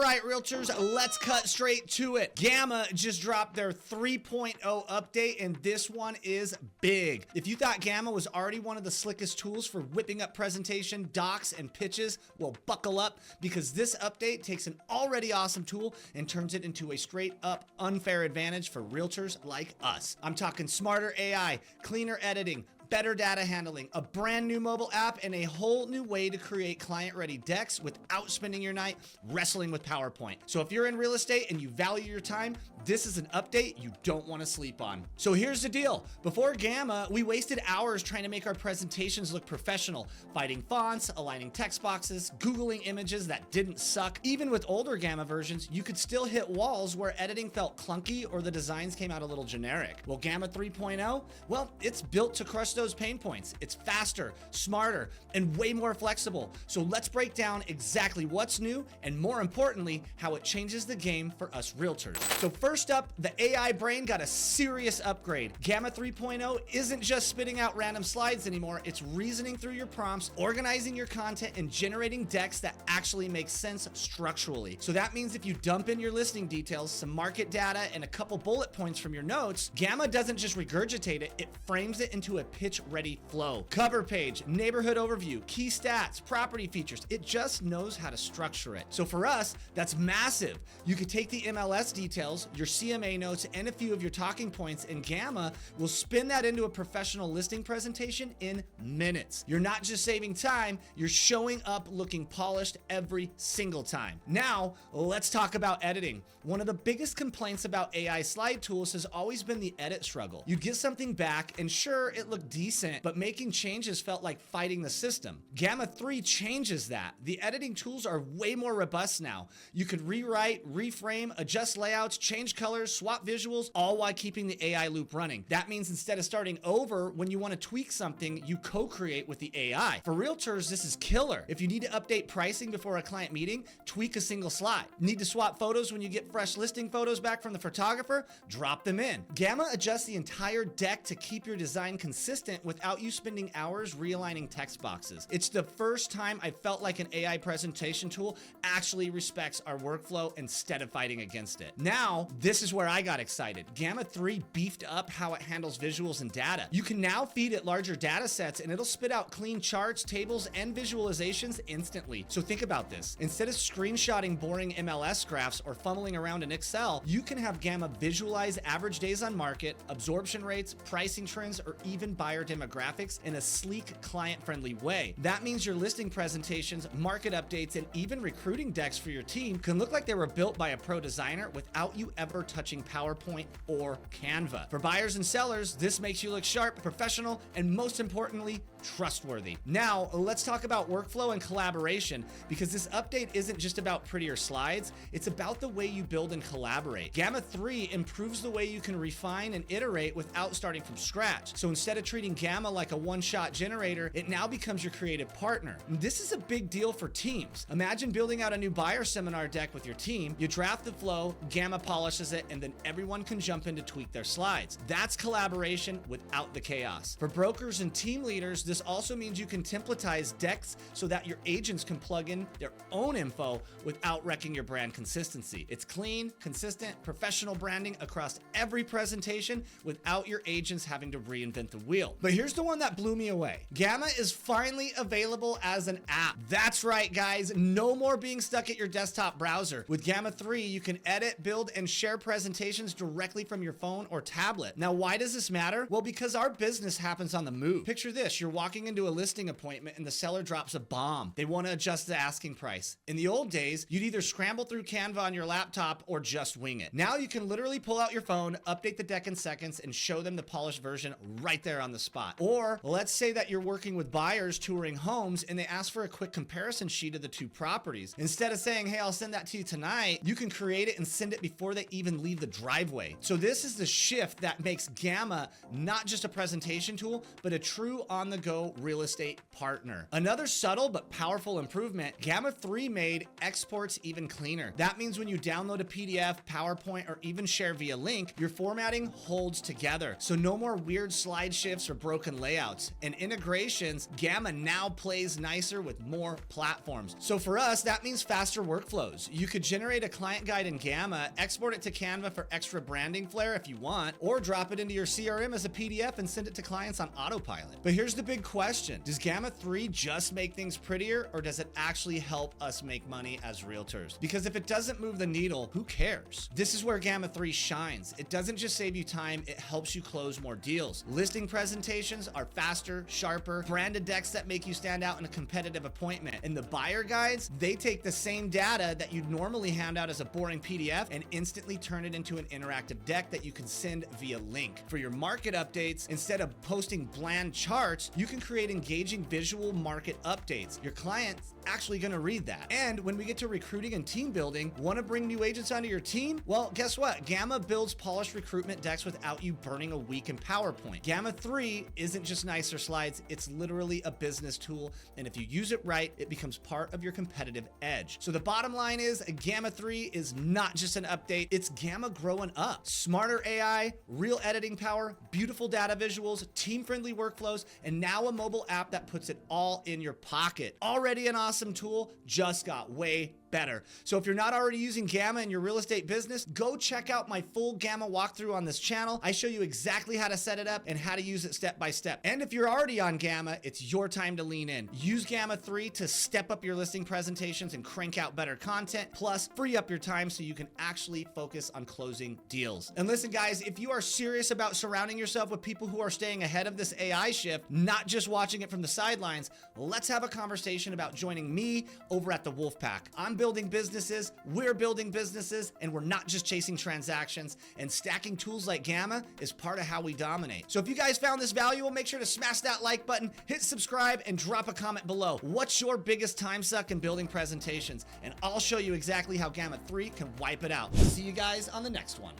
right, Realtors, let's cut straight to it. Gamma just dropped their 3.0 update, and this one is big. If you thought Gamma was already one of the slickest tools for whipping up presentation, docs, and pitches, well, buckle up, because this update takes an already awesome tool and turns it into a straight up unfair advantage for Realtors like us. I'm talking smarter AI, cleaner editing, better data handling, a brand new mobile app, and a whole new way to create client-ready decks without spending your night wrestling with PowerPoint. So if you're in real estate and you value your time, this is an update you don't want to sleep on. So here's the deal. Before Gamma, we wasted hours trying to make our presentations look professional, fighting fonts, aligning text boxes, Googling images that didn't suck. Even with older Gamma versions, you could still hit walls where editing felt clunky or the designs came out a little generic. Well, Gamma 3.0, well, it's built to crush those pain points. It's faster, smarter, and way more flexible. So let's break down exactly what's new and, more importantly, how it changes the game for us Realtors. So first up, the AI brain got a serious upgrade. Gamma 3.0 isn't just spitting out random slides anymore. It's reasoning through your prompts, organizing your content, and generating decks that actually make sense structurally. So that means if you dump in your listing details, some market data, and a couple bullet points from your notes, Gamma doesn't just regurgitate it, it frames it into a pitch-ready flow. Cover page, neighborhood overview, key stats, property features. It just knows how to structure it. So for us, that's massive. You could take the MLS details, your CMA notes, and a few of your talking points, and Gamma will spin that into a professional listing presentation in minutes. You're not just saving time, you're showing up looking polished every single time. Now, let's talk about editing. One of the biggest complaints about AI slide tools has always been the edit struggle. You'd get something back, and sure, it looked decent, but making changes felt like fighting the system. Gamma 3 changes that. The editing tools are way more robust now. You could rewrite, reframe, adjust layouts, change colors, swap visuals, all while keeping the AI loop running. That means instead of starting over when you want to tweak something, you co-create with the AI. For Realtors, this is killer. If you need to update pricing before a client meeting, tweak a single slide. Need to swap photos when you get fresh listing photos back from the photographer? Drop them in. Gamma adjusts the entire deck to keep your design consistent without you spending hours realigning text boxes. It's the first time I felt like an AI presentation tool actually respects our workflow instead of fighting against it. Now, this is where I got excited. Gamma 3 beefed up how it handles visuals and data. You can now feed it larger data sets and it'll spit out clean charts, tables, and visualizations instantly. So think about this. Instead of screenshotting boring MLS graphs or fumbling around in Excel, you can have Gamma visualize average days on market, absorption rates, pricing trends, or even buyer demographics in a sleek, client-friendly way. That means your listing presentations, market updates, and even recruiting decks for your team can look like they were built by a pro designer without you ever touching PowerPoint or Canva. For buyers and sellers, this makes you look sharp, professional, and most importantly, trustworthy. Now, let's talk about workflow and collaboration, because this update isn't just about prettier slides, it's about the way you build and collaborate. Gamma 3 improves the way you can refine and iterate without starting from scratch. So instead of treating Gamma like a one-shot generator, it now becomes your creative partner. And this is a big deal for teams. Imagine building out a new buyer seminar deck with your team, you draft the flow, Gamma polishes it, and then everyone can jump in to tweak their slides. That's collaboration without the chaos. For brokers and team leaders, this also means you can templatize decks so that your agents can plug in their own info without wrecking your brand consistency. It's clean, consistent, professional branding across every presentation without your agents having to reinvent the wheel. But here's the one that blew me away. Gamma is finally available as an app. That's right, guys. No more being stuck at your desktop browser. With Gamma 3, you can edit, build, and share presentations directly from your phone or tablet. Now, why does this matter? Well, because our business happens on the move. Picture this. You're walking into a listing appointment and the seller drops a bomb. They want to adjust the asking price. In the old days, you'd either scramble through Canva on your laptop or just wing it. Now you can literally pull out your phone, update the deck in seconds, and show them the polished version right there on the spot. Or let's say that you're working with buyers touring homes and they ask for a quick comparison sheet of the two properties. Instead of saying, hey, I'll send that to you tonight, you can create it and send it before they even leave the driveway. So this is the shift that makes Gamma not just a presentation tool, but a true on-the-go real estate partner. Another subtle but powerful improvement, Gamma 3 made exports even cleaner. That means when you download a PDF, PowerPoint, or even share via link, your formatting holds together. So no more weird slide shifts or for broken layouts. And integrations, Gamma now plays nicer with more platforms. So for us, that means faster workflows. You could generate a client guide in Gamma, export it to Canva for extra branding flair if you want, or drop it into your CRM as a PDF and send it to clients on autopilot. But here's the big question. Does Gamma 3 just make things prettier, or does it actually help us make money as realtors? Because if it doesn't move the needle, who cares? This is where Gamma 3 shines. It doesn't just save you time, it helps you close more deals. Listing presentations are faster, sharper, branded decks that make you stand out in a competitive appointment. And the buyer guides, they take the same data that you'd normally hand out as a boring PDF and instantly turn it into an interactive deck that you can send via link. For your market updates, instead of posting bland charts, you can create engaging visual market updates. Your client's actually gonna read that. And when we get to recruiting and team building, wanna bring new agents onto your team? Well, guess what? Gamma builds polished recruitment decks without you burning a week in PowerPoint. Gamma 3 isn't just nicer slides, it's literally a business tool. And if you use it right, it becomes part of your competitive edge. So the bottom line is, Gamma 3 is not just an update, it's Gamma growing up. Smarter AI, real editing power, beautiful data visuals, team-friendly workflows, and now a mobile app that puts it all in your pocket. Already an awesome tool, just got way better. So if you're not already using Gamma in your real estate business, go check out my full Gamma walkthrough on this channel. I show you exactly how to set it up and how to use it step by step. And if you're already on Gamma, it's your time to lean in. Use Gamma 3 to step up your listing presentations and crank out better content, plus free up your time so you can actually focus on closing deals. And listen guys, if you are serious about surrounding yourself with people who are staying ahead of this AI shift, not just watching it from the sidelines, let's have a conversation about joining me over at the Wolfpack. I'm building businesses, we're building businesses, and we're not just chasing transactions, and stacking tools like Gamma is part of how we dominate. So if you guys found this valuable, make sure to smash that like button, hit subscribe, and drop a comment below. What's your biggest time suck in building presentations? And I'll show you exactly how Gamma 3 can wipe it out. See you guys on the next one.